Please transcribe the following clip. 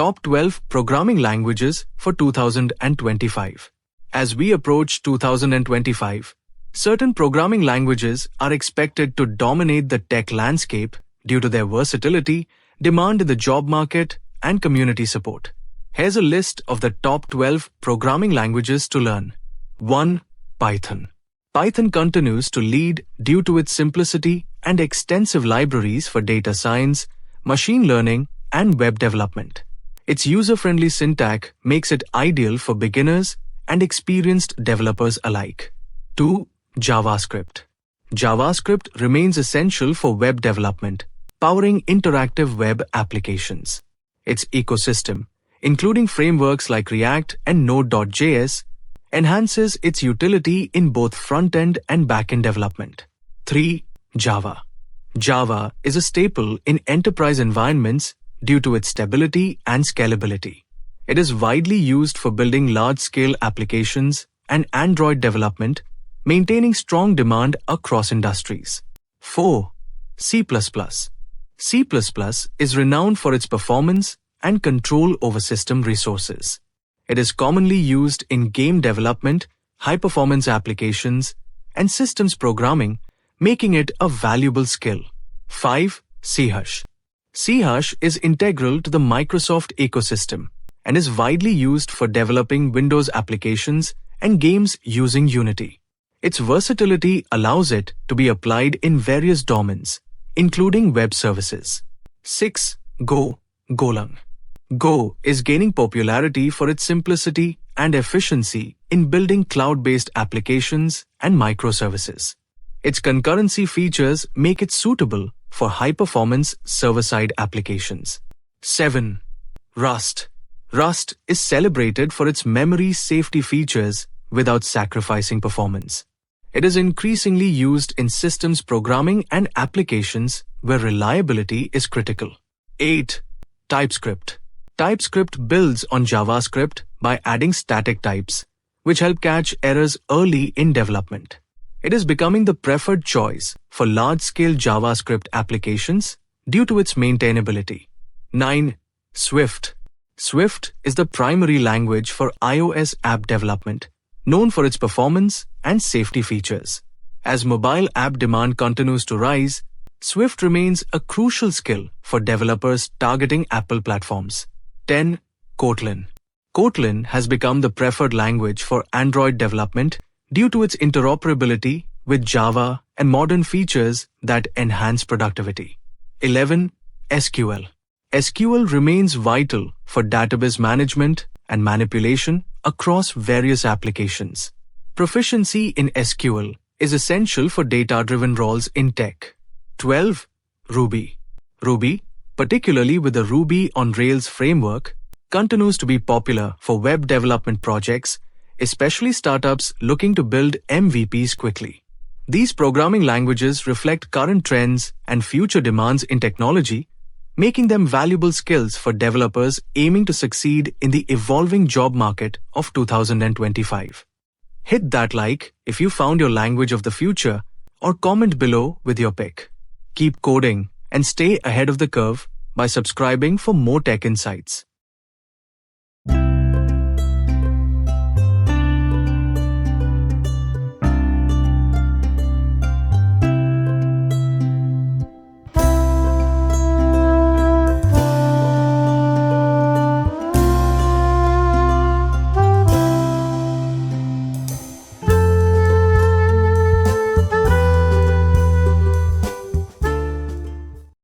top 12 programming languages for 2025. As we approach 2025, certain programming languages are expected to dominate the tech landscape due to their versatility, demand in the job market, and community support. Here's a list of the top 12 programming languages to learn. 1. Python. Python continues to lead due to its simplicity and extensive libraries for data science, machine learning, and web development. Its user-friendly syntax makes it ideal for beginners and experienced developers alike. 2. JavaScript. JavaScript remains essential for web development, powering interactive web applications. Its ecosystem, including frameworks like React and Node.js, enhances its utility in both front-end and back-end development. 3. Java. Java is a staple in enterprise environments due to its stability and scalability. It is widely used for building large-scale applications and Android development, maintaining strong demand across industries. 4. C++. C++ is renowned for its performance and control over system resources. It is commonly used in game development, high-performance applications, and systems programming, making it a valuable skill. 5. C#. C# is integral to the Microsoft ecosystem and is widely used for developing Windows applications and games using Unity. Its versatility allows it to be applied in various domains, including web services. 6. Golang. Go is gaining popularity for its simplicity and efficiency in building cloud-based applications and microservices. Its concurrency features make it suitable for high-performance server-side applications. 7. Rust. Rust is celebrated for its memory safety features without sacrificing performance. It is increasingly used in systems programming and applications where reliability is critical. 8. TypeScript. TypeScript builds on JavaScript by adding static types, which help catch errors early in development. It is becoming the preferred choice for large-scale JavaScript applications due to its maintainability. 9. Swift. Swift is the primary language for iOS app development, known for its performance and safety features. As mobile app demand continues to rise, Swift remains a crucial skill for developers targeting Apple platforms. 10. Kotlin. Kotlin has become the preferred language for Android development due to its interoperability with Java and modern features that enhance productivity. 11. SQL. SQL remains vital for database management and manipulation across various applications. Proficiency in SQL is essential for data-driven roles in tech. 12. Ruby. Ruby, particularly with the Ruby on Rails framework, continues to be popular for web development projects, especially startups looking to build MVPs quickly. These programming languages reflect current trends and future demands in technology, making them valuable skills for developers aiming to succeed in the evolving job market of 2025. Hit that like if you found your language of the future, or comment below with your pick. Keep coding and stay ahead of the curve by subscribing for more tech insights.